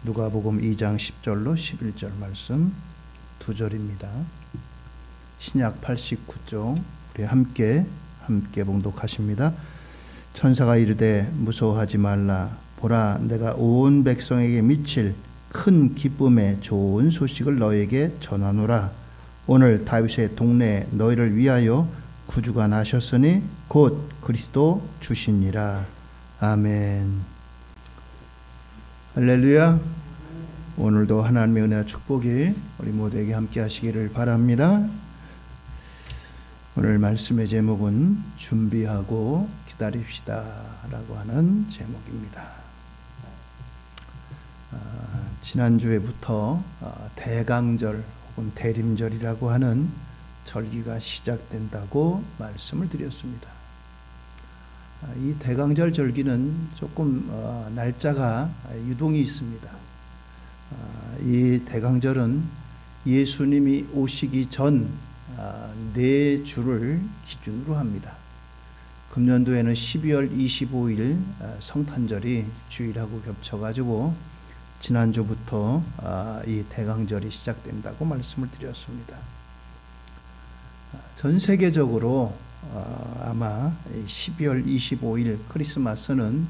누가복음 2장 10절로 11절 말씀 두 절입니다. 신약 89쪽 우리 함께 봉독하십니다. 천사가 이르되 무서워하지 말라. 보라, 내가 온 백성에게 미칠 큰 기쁨의 좋은 소식을 너에게 전하노라. 오늘 다윗의 동네에 너희를 위하여 구주가 나셨으니 곧 그리스도 주시니라. 아멘. 할렐루야. 오늘도 하나님의 은혜와 축복이 우리 모두에게 함께 하시기를 바랍니다. 오늘 말씀의 제목은 준비하고 기다립시다 라고 하는 제목입니다. 지난주에부터 대강절 혹은 대림절이라고 하는 절기가 시작된다고 말씀을 드렸습니다. 이 대강절 절기는 조금 날짜가 유동이 있습니다. 이 대강절은 예수님이 오시기 전 4주를 기준으로 합니다. 금년도에는 12월 25일 성탄절이 주일하고 겹쳐가지고 지난주부터 이 대강절이 시작된다고 말씀을 드렸습니다. 전 세계적으로 아마 12월 25일 크리스마스는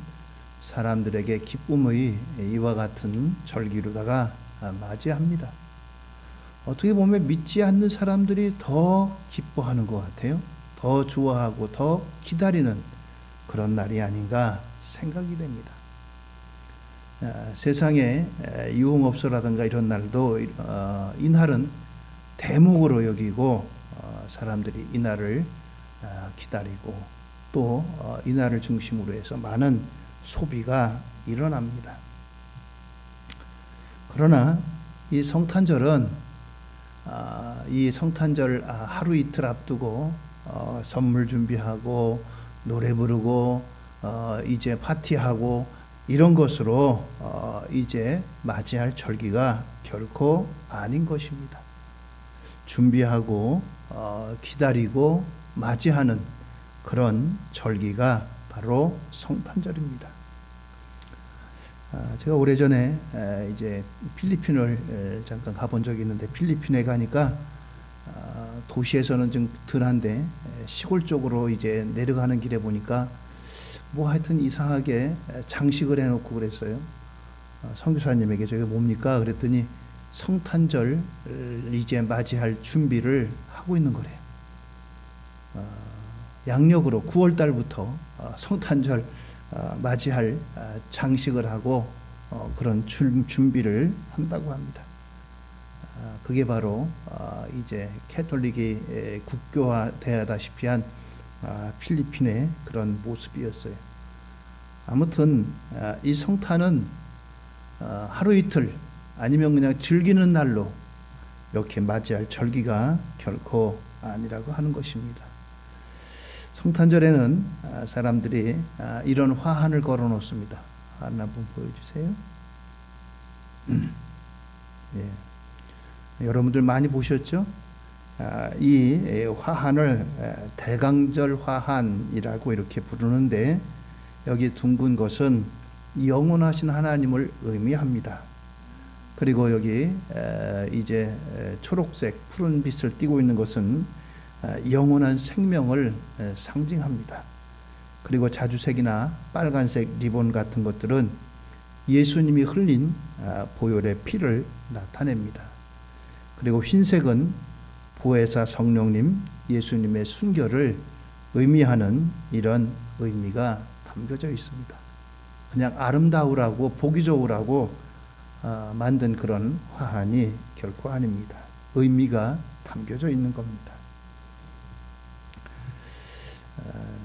사람들에게 기쁨의 이와 같은 절기로다가 맞이합니다. 어떻게 보면 믿지 않는 사람들이 더 기뻐하는 것 같아요. 더 좋아하고 더 기다리는 그런 날이 아닌가 생각이 됩니다. 세상에 유흥업소라든가 이런 날도 이 날은 대목으로 여기고 사람들이 이 날을 기다리고 또 이 날을 중심으로 해서 많은 소비가 일어납니다. 그러나 이 성탄절은 이 성탄절 하루 이틀 앞두고 선물 준비하고 노래 부르고 이제 파티하고 이런 것으로 이제 맞이할 절기가 결코 아닌 것입니다. 준비하고 기다리고 맞이하는 그런 절기가 바로 성탄절입니다. 제가 오래전에 이제 필리핀을 잠깐 가본 적이 있는데 필리핀에 가니까 도시에서는 좀 덜한데 시골 쪽으로 이제 내려가는 길에 보니까 뭐 하여튼 이상하게 장식을 해놓고 그랬어요. 선교사님에게 저게 뭡니까? 그랬더니 성탄절 이제 맞이할 준비를 하고 있는 거래요. 양력으로 9월 달부터 성탄절 맞이할 장식을 하고 그런 준비를 한다고 합니다. 그게 바로 이제 캐톨릭이 국교화되다시피 한 필리핀의 그런 모습이었어요. 아무튼 이 성탄은 하루 이틀 아니면 그냥 즐기는 날로 이렇게 맞이할 절기가 결코 아니라고 하는 것입니다. 성탄절에는 사람들이 이런 화환을 걸어 놓습니다. 화환 한번 보여주세요. 예. 여러분들 많이 보셨죠? 이 화환을 대강절 화환이라고 이렇게 부르는데 여기 둥근 것은 영원하신 하나님을 의미합니다. 그리고 여기 이제 초록색 푸른 빛을 띠고 있는 것은 영원한 생명을 상징합니다. 그리고 자주색이나 빨간색 리본 같은 것들은 예수님이 흘린 보혈의 피를 나타냅니다. 그리고 흰색은 보혜사 성령님, 예수님의 순교를 의미하는 이런 의미가 담겨져 있습니다. 그냥 아름다우라고 보기 좋으라고 만든 그런 화환이 결코 아닙니다. 의미가 담겨져 있는 겁니다.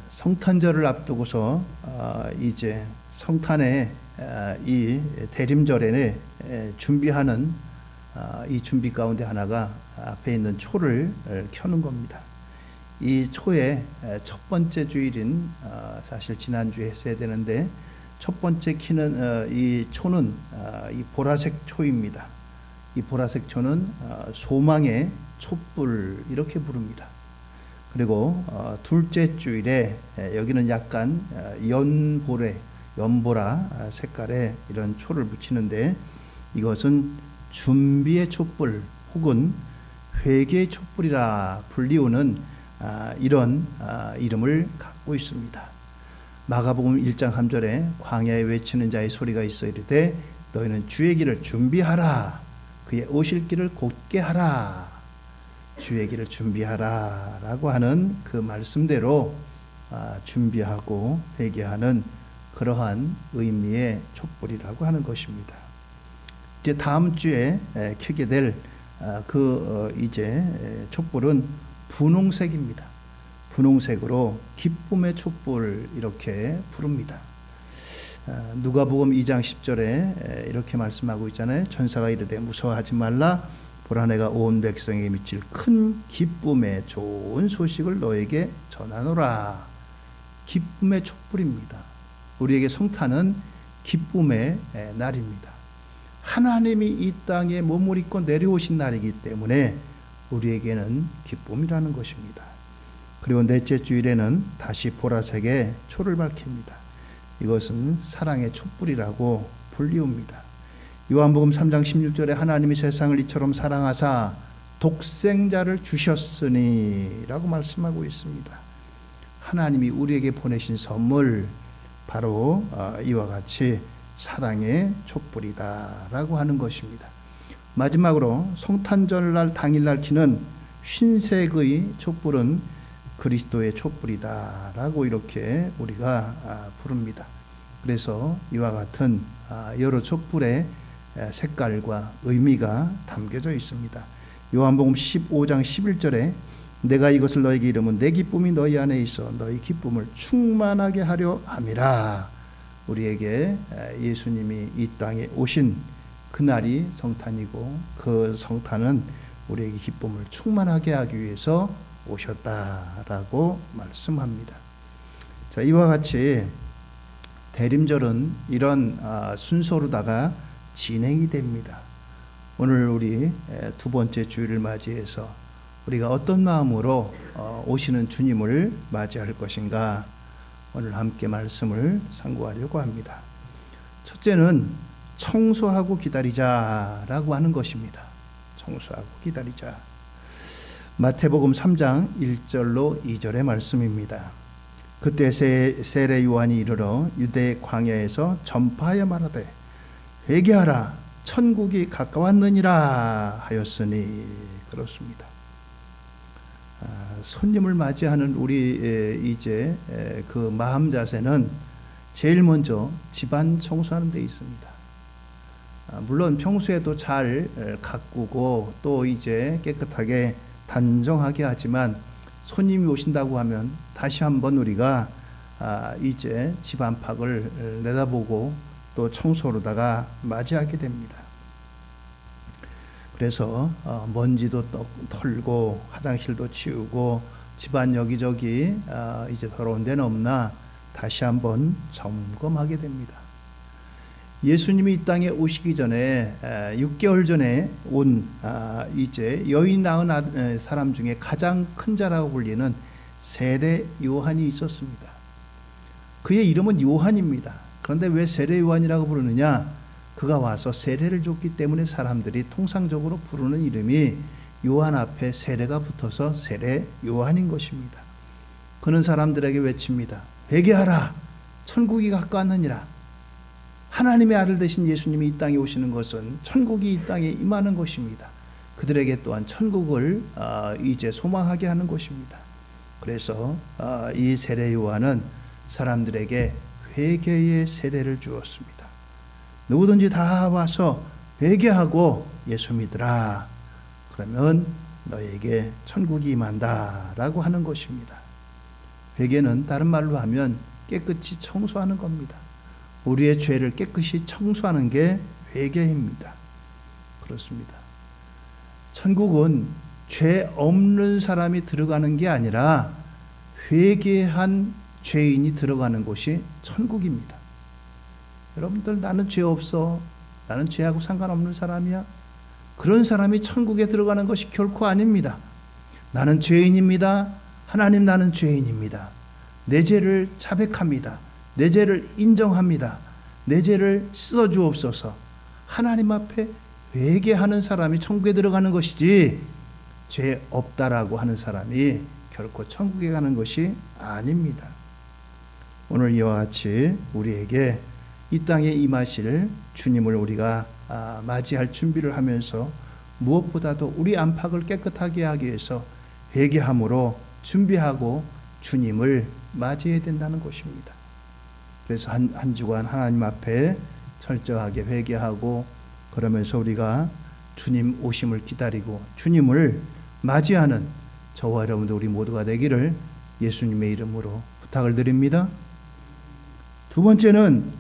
성탄절을 앞두고서 이제 성탄의 이 대림절에 준비하는 이 준비 가운데 하나가 앞에 있는 초를 켜는 겁니다. 이 초의 첫 번째 주일인 사실 지난주에 했어야 되는데 첫 번째 키는 이 초는 이 보라색 초입니다. 이 보라색 초는 소망의 촛불 이렇게 부릅니다. 그리고 둘째 주일에 여기는 약간 연보라 색깔의 이런 초를 붙이는데 이것은 준비의 촛불 혹은 회개의 촛불이라 불리우는 이런 이름을 갖고 있습니다. 마가복음 1장 3절에 광야에 외치는 자의 소리가 있어 이르되 너희는 주의 길을 준비하라. 그의 오실 길을 곧게 하라. 주의 길을 준비하라 라고 하는 그 말씀대로 준비하고 회개하는 그러한 의미의 촛불이라고 하는 것입니다. 이제 다음 주에 켜게 될 이제 촛불은 분홍색입니다. 분홍색으로 기쁨의 촛불 이렇게 부릅니다. 누가복음 2장 10절에 이렇게 말씀하고 있잖아요. 천사가 이르되 무서워하지 말라. 보라 내가 온 백성에게 미칠 큰 기쁨의 좋은 소식을 너에게 전하노라. 기쁨의 촛불입니다. 우리에게 성탄은 기쁨의 날입니다. 하나님이 이 땅에 몸을 입고 내려오신 날이기 때문에 우리에게는 기쁨이라는 것입니다. 그리고 넷째 주일에는 다시 보라색의 초를 밝힙니다. 이것은 사랑의 촛불이라고 불리웁니다. 요한복음 3장 16절에 하나님이 세상을 이처럼 사랑하사 독생자를 주셨으니 라고 말씀하고 있습니다. 하나님이 우리에게 보내신 선물 바로 이와 같이 사랑의 촛불이다 라고 하는 것입니다. 마지막으로 성탄절날 당일날 켜는 흰색의 촛불은 그리스도의 촛불이다 라고 이렇게 우리가 부릅니다. 그래서 이와 같은 여러 촛불의 색깔과 의미가 담겨져 있습니다. 요한복음 15장 11절에 내가 이것을 너에게 이르면 내 기쁨이 너희 안에 있어 너희 기쁨을 충만하게 하려 함이라. 우리에게 예수님이 이 땅에 오신 그날이 성탄이고 그 성탄은 우리에게 기쁨을 충만하게 하기 위해서 오셨다라고 말씀합니다. 자, 이와 같이 대림절은 이런 순서로다가 진행이 됩니다. 오늘 우리 두 번째 주일을 맞이해서 우리가 어떤 마음으로 오시는 주님을 맞이할 것인가 오늘 함께 말씀을 상고하려고 합니다. 첫째는 청소하고 기다리자라고 하는 것입니다. 청소하고 기다리자. 마태복음 3장 1절로 2절의 말씀입니다. 그때 세례 요한이 이르러 유대 광야에서 전파하여 말하되 회개하라 천국이 가까웠느니라 하였으니 그렇습니다. 손님을 맞이하는 우리 이제 그 마음 자세는 제일 먼저 집안 청소하는 데 있습니다. 물론 평소에도 잘 가꾸고 또 이제 깨끗하게 단정하게 하지만 손님이 오신다고 하면 다시 한번 우리가 이제 집 안팎을 내다보고 또 청소로다가 맞이하게 됩니다. 그래서 먼지도 털고 화장실도 치우고 집안 여기저기 이제 더러운 데는 없나 다시 한번 점검하게 됩니다. 예수님이 이 땅에 오시기 전에 6개월 전에 온 이제 여인 낳은 사람 중에 가장 큰 자라고 불리는 세례 요한이 있었습니다. 그의 이름은 요한입니다. 그런데 왜 세례 요한이라고 부르느냐? 그가 와서 세례를 줬기 때문에 사람들이 통상적으로 부르는 이름이 요한 앞에 세례가 붙어서 세례 요한인 것입니다. 그는 사람들에게 외칩니다. 회개하라 천국이 가까웠느니라. 하나님의 아들 되신 예수님이 이 땅에 오시는 것은 천국이 이 땅에 임하는 것입니다. 그들에게 또한 천국을 이제 소망하게 하는 것입니다. 그래서 이 세례 요한은 사람들에게 회개의 세례를 주었습니다. 누구든지 다 와서 회개하고 예수 믿으라. 그러면 너에게 천국이 임한다 라고 하는 것입니다. 회개는 다른 말로 하면 깨끗이 청소하는 겁니다. 우리의 죄를 깨끗이 청소하는 게 회개입니다. 그렇습니다. 천국은 죄 없는 사람이 들어가는 게 아니라 회개한 죄인이 들어가는 곳이 천국입니다. 여러분들 나는 죄 없어. 나는 죄하고 상관없는 사람이야. 그런 사람이 천국에 들어가는 것이 결코 아닙니다. 나는 죄인입니다. 하나님 나는 죄인입니다. 내 죄를 자백합니다. 내 죄를 인정합니다. 내 죄를 씻어 주옵소서. 하나님 앞에 회개하는 사람이 천국에 들어가는 것이지, 죄 없다라고 하는 사람이 결코 천국에 가는 것이 아닙니다. 오늘 이와 같이 우리에게 이 땅에 임하실 주님을 우리가 맞이할 준비를 하면서 무엇보다도 우리 안팎을 깨끗하게 하기 위해서 회개함으로 준비하고 주님을 맞이해야 된다는 것입니다. 그래서 한 주간 하나님 앞에 철저하게 회개하고, 그러면서 우리가 주님 오심을 기다리고 주님을 맞이하는 저와 여러분들 우리 모두가 되기를 예수님의 이름으로 부탁을 드립니다. 두 번째는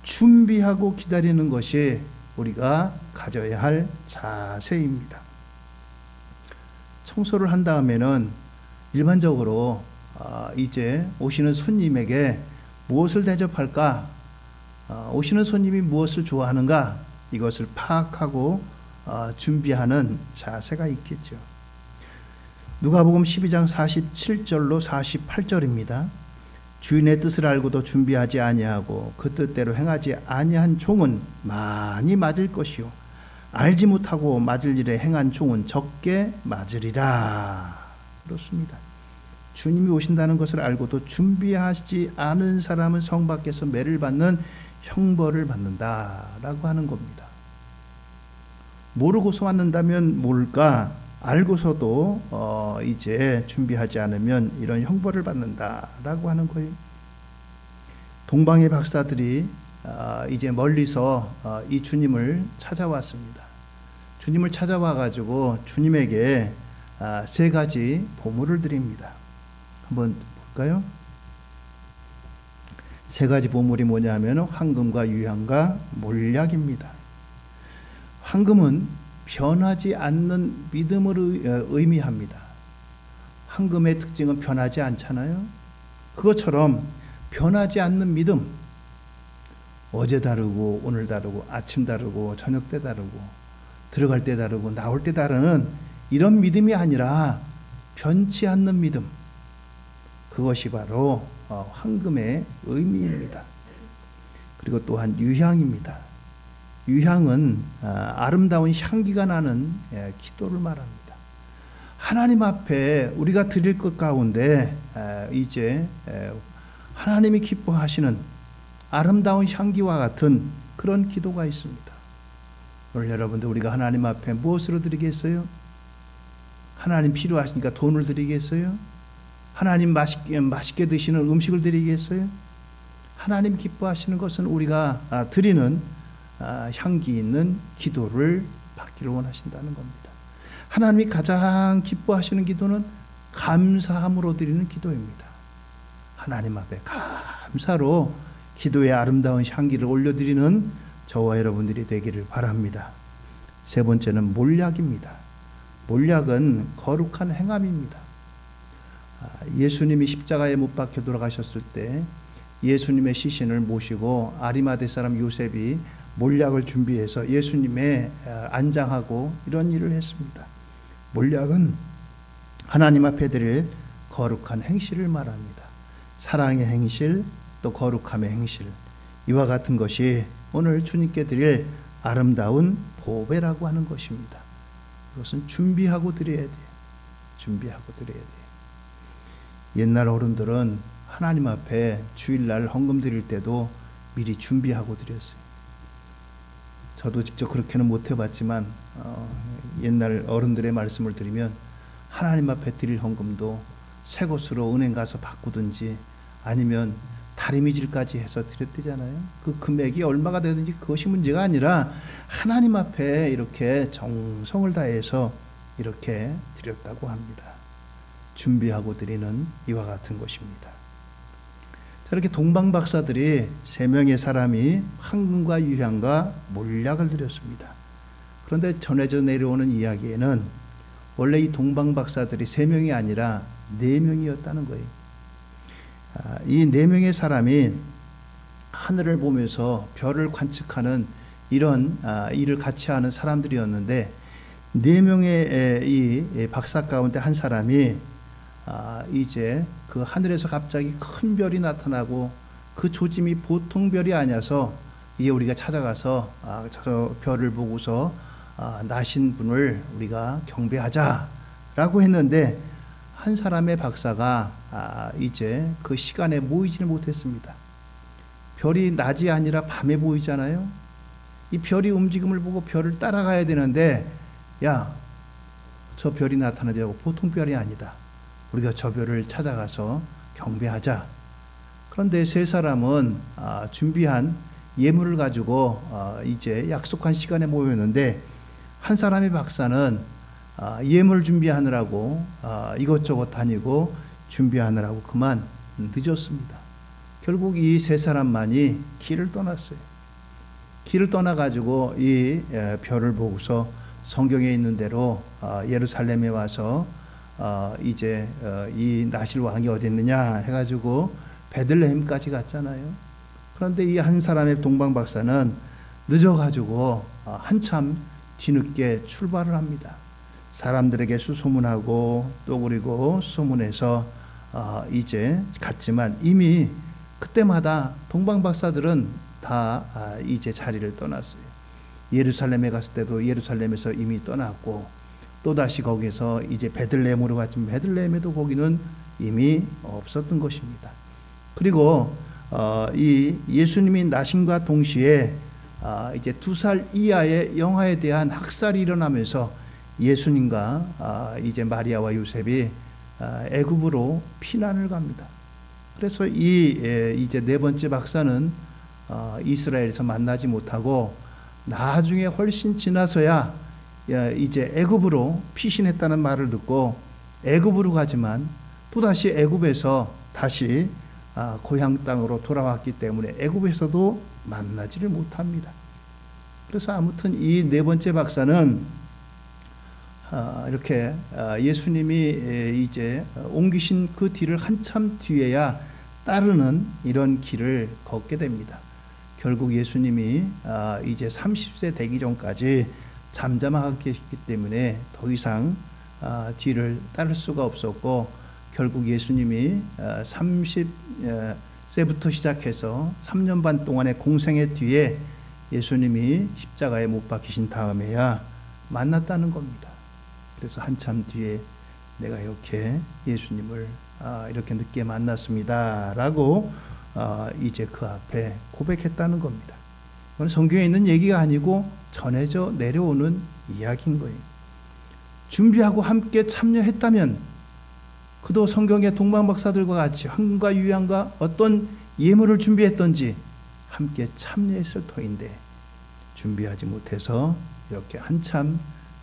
준비하고 기다리는 것이 우리가 가져야 할 자세입니다. 청소를 한 다음에는 일반적으로 이제 오시는 손님에게 무엇을 대접할까, 오시는 손님이 무엇을 좋아하는가, 이것을 파악하고 준비하는 자세가 있겠죠. 누가복음 12장 47절로 48절입니다. 주인의 뜻을 알고도 준비하지 아니하고 그 뜻대로 행하지 아니한 종은 많이 맞을 것이요 알지 못하고 맞을 일에 행한 종은 적게 맞으리라. 그렇습니다. 주님이 오신다는 것을 알고도 준비하지 않은 사람은 성 밖에서 매를 받는 형벌을 받는다라고 하는 겁니다. 모르고서 왔는다면 모를까, 알고서도 이제 준비하지 않으면 이런 형벌을 받는다라고 하는 거예요. 동방의 박사들이 이제 멀리서 이 주님을 찾아왔습니다. 주님을 찾아와 가지고 주님에게 세 가지 보물을 드립니다. 한번 볼까요? 세 가지 보물이 뭐냐 하면 황금과 유향과 몰약입니다. 황금은 변하지 않는 믿음을 의미합니다. 황금의 특징은 변하지 않잖아요. 그것처럼 변하지 않는 믿음, 어제 다르고 오늘 다르고 아침 다르고 저녁 때 다르고 들어갈 때 다르고 나올 때 다르는 이런 믿음이 아니라 변치 않는 믿음, 그것이 바로 황금의 의미입니다. 그리고 또한 유향입니다. 유향은 아름다운 향기가 나는 기도를 말합니다. 하나님 앞에 우리가 드릴 것 가운데 이제 하나님이 기뻐하시는 아름다운 향기와 같은 그런 기도가 있습니다. 오늘 여러분들 우리가 하나님 앞에 무엇으로 드리겠어요? 하나님 필요하시니까 돈을 드리겠어요? 하나님 맛있게 드시는 음식을 드리겠어요? 하나님 기뻐하시는 것은 우리가 드리는 향기 있는 기도를 받기를 원하신다는 겁니다. 하나님이 가장 기뻐하시는 기도는 감사함으로 드리는 기도입니다. 하나님 앞에 감사로 기도의 아름다운 향기를 올려드리는 저와 여러분들이 되기를 바랍니다. 세 번째는 몰약입니다. 몰약은 거룩한 행함입니다. 예수님이 십자가에 못 박혀 돌아가셨을 때 예수님의 시신을 모시고 아리마대 사람 요셉이 몰약을 준비해서 예수님의 안장하고 이런 일을 했습니다. 몰약은 하나님 앞에 드릴 거룩한 행실을 말합니다. 사랑의 행실, 또 거룩함의 행실, 이와 같은 것이 오늘 주님께 드릴 아름다운 보배라고 하는 것입니다. 이것은 준비하고 드려야 돼요. 준비하고 드려야 돼요. 옛날 어른들은 하나님 앞에 주일날 헌금 드릴 때도 미리 준비하고 드렸어요. 저도 직접 그렇게는 못 해봤지만 옛날 어른들의 말씀을 들으면 하나님 앞에 드릴 헌금도 새 것으로 은행 가서 바꾸든지 아니면 다리미질까지 해서 드렸대잖아요. 그 금액이 얼마가 되든지 그것이 문제가 아니라 하나님 앞에 이렇게 정성을 다해서 이렇게 드렸다고 합니다. 준비하고 드리는 이와 같은 것입니다. 이렇게 동방박사들이 3명의 사람이 황금과 유향과 몰약을 드렸습니다. 그런데 전해져 내려오는 이야기에는 원래 이 동방박사들이 3명이 아니라 4명이었다는 거예요. 이 4명의 사람이 하늘을 보면서 별을 관측하는 이런 일을 같이 하는 사람들이었는데 4명의 이 박사 가운데 한 사람이 이제 그 하늘에서 갑자기 큰 별이 나타나고 그 조짐이 보통 별이 아니어서 이제 우리가 찾아가서 저 별을 보고서 나신 분을 우리가 경배하자라고 했는데 한 사람의 박사가 이제 그 시간에 모이지를 못했습니다. 별이 낮이 아니라 밤에 보이잖아요. 이 별이 움직임을 보고 별을 따라가야 되는데, 야, 저 별이 나타나지 않고 보통 별이 아니다. 우리가 저 별을 찾아가서 경배하자. 그런데 세 사람은 준비한 예물을 가지고 이제 약속한 시간에 모였는데, 한 사람의 박사는 예물 준비하느라고 이것저것 다니고 준비하느라고 그만 늦었습니다. 결국 이 세 사람만이 길을 떠났어요. 길을 떠나가지고 이 별을 보고서 성경에 있는 대로 예루살렘에 와서 이제 이 나실 왕이 어디 있느냐 해가지고 베들레헴까지 갔잖아요. 그런데 이 한 사람의 동방 박사는 늦어가지고 한참 뒤늦게 출발을 합니다. 사람들에게 수소문하고 또 그리고 소문해서 이제 갔지만 이미 그때마다 동방 박사들은 다 이제 자리를 떠났어요. 예루살렘에 갔을 때도 예루살렘에서 이미 떠났고, 또다시 거기서 이제 베들레헴으로 갔지만 베들레헴에도 거기는 이미 없었던 것입니다. 그리고 이 예수님이 나심과 동시에 이제 2살 이하의 영아에 대한 학살이 일어나면서 예수님과 이제 마리아와 요셉이 애굽으로 피난을 갑니다. 그래서 이제 네 번째 박사는 이스라엘에서 만나지 못하고 나중에 훨씬 지나서야 이제 애굽으로 피신했다는 말을 듣고 애굽으로 가지만 또다시 애굽에서 다시 고향 땅으로 돌아왔기 때문에 애굽에서도 만나지를 못합니다. 그래서 아무튼 이 네 번째 박사는 이렇게 예수님이 이제 옮기신 그 뒤를 한참 뒤에야 따르는 이런 길을 걷게 됩니다. 결국 예수님이 이제 30세 되기 전까지 잠잠하게 계셨기 때문에 더 이상 뒤를 따를 수가 없었고, 결국 예수님이 30세부터 시작해서 3년 반 동안의 공생의 뒤에 예수님이 십자가에 못 박히신 다음에야 만났다는 겁니다. 그래서 한참 뒤에 내가 이렇게 예수님을 이렇게 늦게 만났습니다 라고 이제 그 앞에 고백했다는 겁니다. 이건 성경에 있는 얘기가 아니고 전해져 내려오는 이야기인 거예요. 준비하고 함께 참여했다면 그도 성경의 동방 박사들과 같이 황금과 유향과 어떤 예물을 준비했던지 함께 참여했을 터인데 준비하지 못해서 이렇게 한참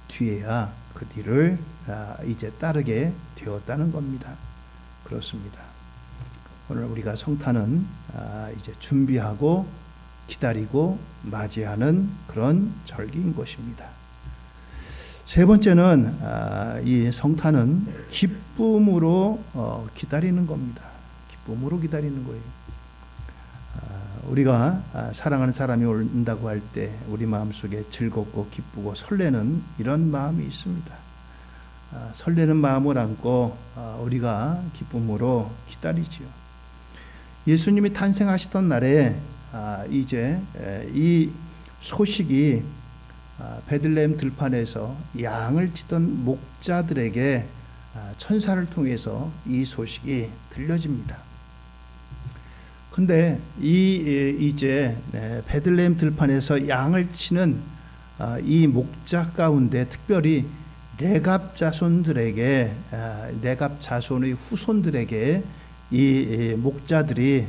뒤에야 그 뒤를 이제 따르게 되었다는 겁니다. 그렇습니다. 오늘 우리가 성탄은 이제 준비하고 기다리고 맞이하는 그런 절기인 것입니다. 세 번째는 이 성탄은 기쁨으로 기다리는 겁니다. 기쁨으로 기다리는 거예요. 우리가 사랑하는 사람이 온다고 할 때 우리 마음속에 즐겁고 기쁘고 설레는 이런 마음이 있습니다. 설레는 마음을 안고 우리가 기쁨으로 기다리지요. 예수님이 탄생하시던 날에 이제 이 소식이 베들레헴 들판에서 양을 치던 목자들에게 천사를 통해서 이 소식이 들려집니다. 근데 이제 베들레헴 들판에서 양을 치는 이 목자 가운데 특별히 레갑 자손들에게, 레갑 자손의 후손들에게 이 목자들이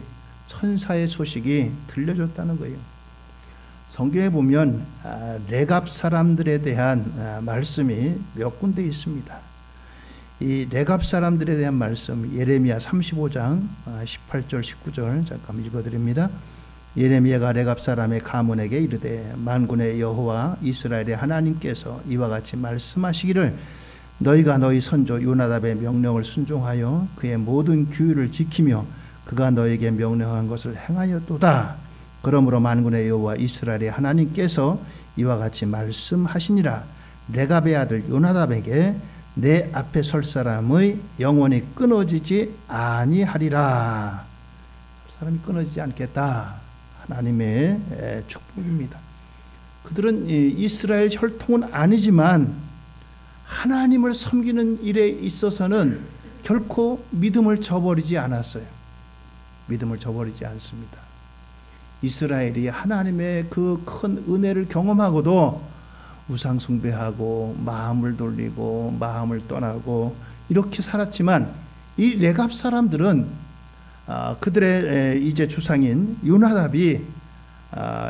천사의 소식이 들려줬다는 거예요. 성경에 보면 레갑 사람들에 대한 말씀이 몇 군데 있습니다. 이 레갑 사람들에 대한 말씀, 예레미야 35장 18절 19절 잠깐 읽어드립니다. 예레미야가 레갑 사람의 가문에게 이르되 만군의 여호와 이스라엘의 하나님께서 이와 같이 말씀하시기를 너희가 너희 선조 요나답의 명령을 순종하여 그의 모든 규율을 지키며 그가 너에게 명령한 것을 행하였도다. 그러므로 만군의 여호와 이스라엘의 하나님께서 이와 같이 말씀하시니라. 레갑의 아들 요나답에게 내 앞에 설 사람의 영원히 끊어지지 아니하리라. 사람이 끊어지지 않겠다 하나님의 축복입니다. 그들은 이스라엘 혈통은 아니지만 하나님을 섬기는 일에 있어서는 결코 믿음을 저버리지 않았어요. 믿음을 저버리지 않습니다. 이스라엘이 하나님의 그 큰 은혜를 경험하고도 우상 숭배하고 마음을 돌리고 마음을 떠나고 이렇게 살았지만 이 레갑 사람들은 그들의 이제 주상인 요나답이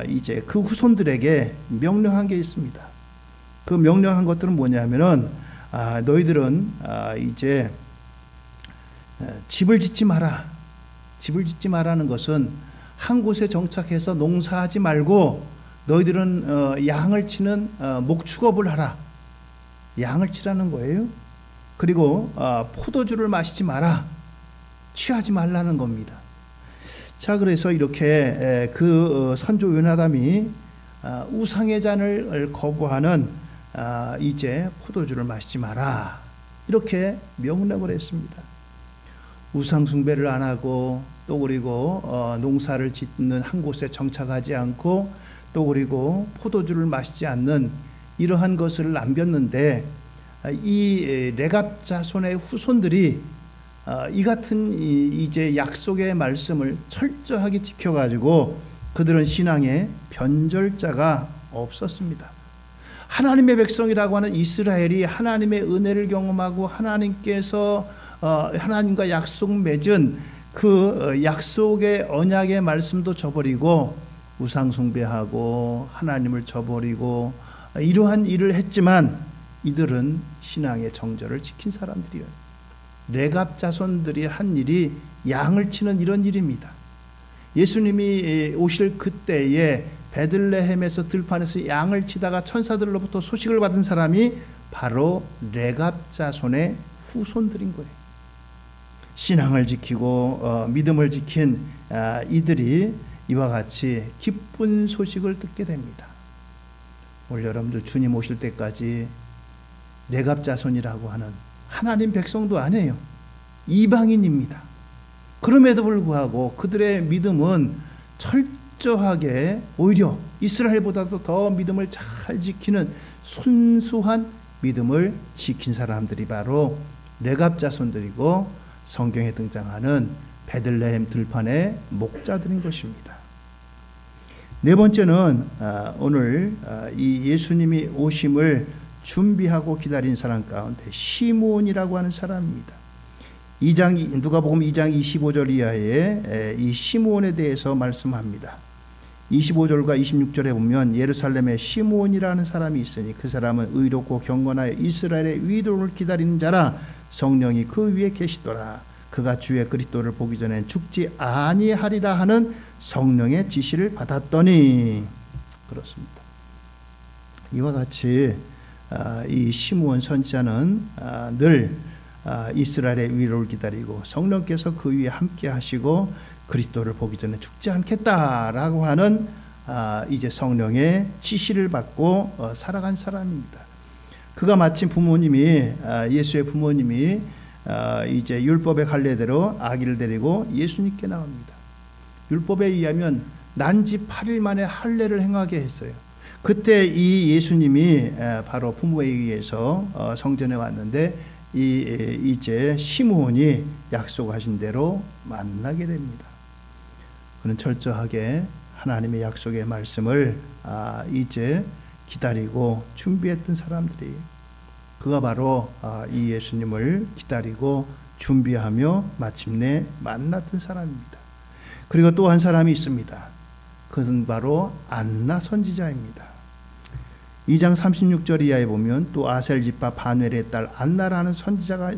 이제 그 후손들에게 명령한 게 있습니다. 그 명령한 것들은 뭐냐면은 너희들은 이제 집을 짓지 마라. 집을 짓지 마라는 것은 한 곳에 정착해서 농사하지 말고 너희들은 양을 치는 목축업을 하라. 양을 치라는 거예요. 그리고 포도주를 마시지 마라. 취하지 말라는 겁니다. 자, 그래서 이렇게 그 선조 요나담이 우상의 잔을 거부하는 이제 포도주를 마시지 마라. 이렇게 명령을 했습니다. 우상 숭배를 안 하고 또 그리고 농사를 짓는 한 곳에 정착하지 않고 또 그리고 포도주를 마시지 않는 이러한 것을 남겼는데 이 레갑 자손의 후손들이 이 같은 이제 약속의 말씀을 철저하게 지켜가지고 그들은 신앙에 변절자가 없었습니다. 하나님의 백성이라고 하는 이스라엘이 하나님의 은혜를 경험하고 하나님께서 하나님과 약속 맺은 그 약속의 언약의 말씀도 저버리고 우상 숭배하고 하나님을 저버리고 이러한 일을 했지만 이들은 신앙의 정절을 지킨 사람들이에요. 레갑 자손들이 한 일이 양을 치는 이런 일입니다. 예수님이 오실 그때에 베들레헴에서 들판에서 양을 치다가 천사들로부터 소식을 받은 사람이 바로 레갑 자손의 후손들인 거예요. 신앙을 지키고 믿음을 지킨 이들이 이와 같이 기쁜 소식을 듣게 됩니다. 오늘 여러분들 주님 오실 때까지 레갑 자손이라고 하는 하나님 백성도 아니에요. 이방인입니다. 그럼에도 불구하고 그들의 믿음은 철저하게 오히려 이스라엘보다도 더 믿음을 잘 지키는 순수한 믿음을 지킨 사람들이 바로 레갑 자손들이고 성경에 등장하는 베들레헴 들판의 목자들인 것입니다. 네 번째는 오늘 이 예수님이 오심을 준비하고 기다린 사람 가운데 시므온이라고 하는 사람입니다. 누가복음 2장 25절 이하에 이 시므온에 대해서 말씀합니다. 25절과 26절에 보면 예루살렘에 시므온이라는 사람이 있으니 그 사람은 의롭고 경건하여 이스라엘의 위로를 기다리는 자라. 성령이 그 위에 계시더라. 그가 주의 그리스도를 보기 전엔 죽지 아니하리라 하는 성령의 지시를 받았더니. 그렇습니다. 이와 같이 이 시므온 선지자는 늘 이스라엘의 위로를 기다리고 성령께서 그 위에 함께 하시고 그리스도를 보기 전에 죽지 않겠다라고 하는 이제 성령의 지시를 받고 살아간 사람입니다. 그가 마침 부모님이 예수의 부모님이 이제 율법의 관례대로 아기를 데리고 예수님께 나옵니다. 율법에 의하면 난지 8일 만에 할례를 행하게 했어요. 그때 이 예수님이 바로 부모에 의해서 성전에 왔는데 이제 시므온이 약속하신 대로 만나게 됩니다. 그는 철저하게 하나님의 약속의 말씀을 이제 기다리고 준비했던 사람들이, 그가 바로 이 예수님을 기다리고 준비하며 마침내 만났던 사람입니다. 그리고 또 한 사람이 있습니다. 그것은 바로 안나 선지자입니다. 2장 36절 이하에 보면 또 아셀 지파 바누엘의 딸 안나라는 선지자가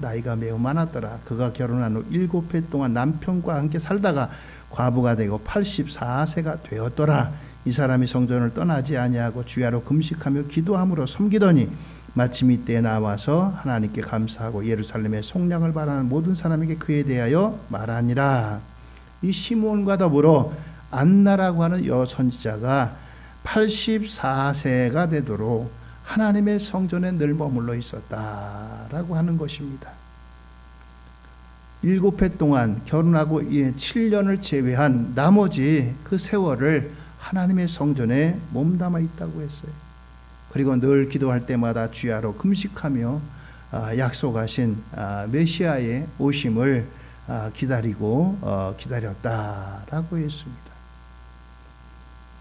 나이가 매우 많았더라. 그가 결혼한 후 7해 동안 남편과 함께 살다가 과부가 되고 84세가 되었더라. 이 사람이 성전을 떠나지 아니하고 주야로 금식하며 기도함으로 섬기더니 마침 이때에 나와서 하나님께 감사하고 예루살렘의 속량을 바라는 모든 사람에게 그에 대하여 말하니라. 이 시므온과 더불어 안나라고 하는 여선지자가 84세가 되도록 하나님의 성전에 늘 머물러 있었다라고 하는 것입니다. 7해 동안 결혼하고 7년을 제외한 나머지 그 세월을 하나님의 성전에 몸담아 있다고 했어요. 그리고 늘 기도할 때마다 주야로 금식하며 약속하신 메시아의 오심을 기다리고 기다렸다라고 했습니다.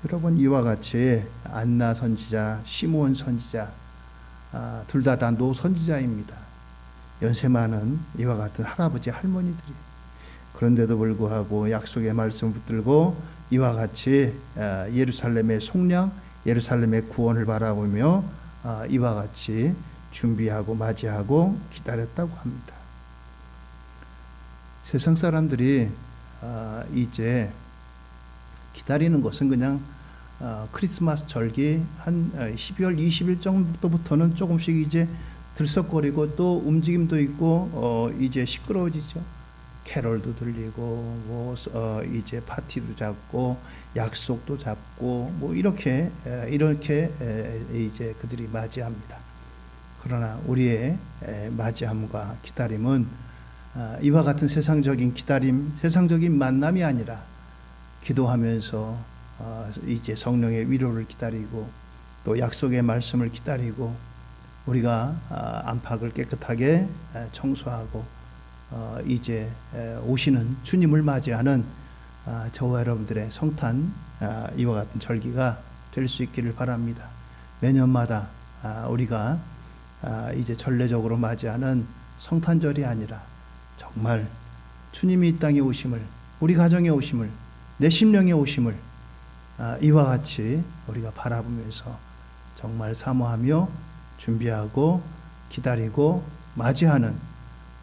여러분, 이와 같이 안나 선지자, 시므온 선지자 둘 다 노선지자입니다. 연세 많은 이와 같은 할아버지 할머니들이, 그런데도 불구하고 약속의 말씀을 붙들고 이와 같이 예루살렘의 속량, 예루살렘의 구원을 바라보며 이와 같이 준비하고 맞이하고 기다렸다고 합니다. 세상 사람들이 이제 기다리는 것은 그냥 크리스마스 절기 한 12월 20일 정도부터는 조금씩 이제 들썩거리고 또 움직임도 있고 이제 시끄러워지죠. 캐럴도 들리고 이제 파티도 잡고 약속도 잡고 이렇게 이제 그들이 맞이합니다. 그러나 우리의 맞이함과 기다림은 이와 같은 세상적인 기다림, 세상적인 만남이 아니라 기도하면서 이제 성령의 위로를 기다리고 또 약속의 말씀을 기다리고 우리가 안팎을 깨끗하게 청소하고 이제 오시는 주님을 맞이하는 저와 여러분들의 성탄 이와 같은 절기가 될 수 있기를 바랍니다. 매년마다 우리가 이제 전례적으로 맞이하는 성탄절이 아니라 정말 주님이 이 땅에 오심을, 우리 가정에 오심을, 내 심령에 오심을 이와 같이 우리가 바라보면서 정말 사모하며 준비하고 기다리고 맞이하는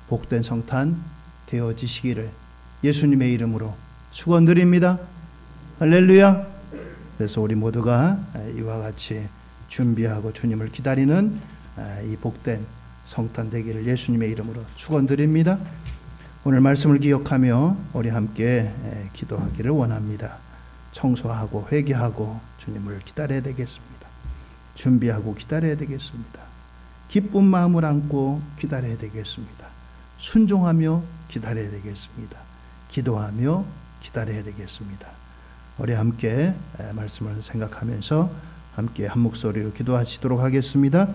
복된 성탄 되어지시기를 예수님의 이름으로 축원드립니다. 할렐루야. 그래서 우리 모두가 이와 같이 준비하고 주님을 기다리는 이 복된 성탄 되기를 예수님의 이름으로 축원드립니다. 오늘 말씀을 기억하며 우리 함께 기도하기를 원합니다. 청소하고 회개하고 주님을 기다려야 되겠습니다. 준비하고 기다려야 되겠습니다. 기쁜 마음을 안고 기다려야 되겠습니다. 순종하며 기다려야 되겠습니다. 기도하며 기다려야 되겠습니다. 우리 함께 말씀을 생각하면서 함께 한 목소리로 기도하시도록 하겠습니다.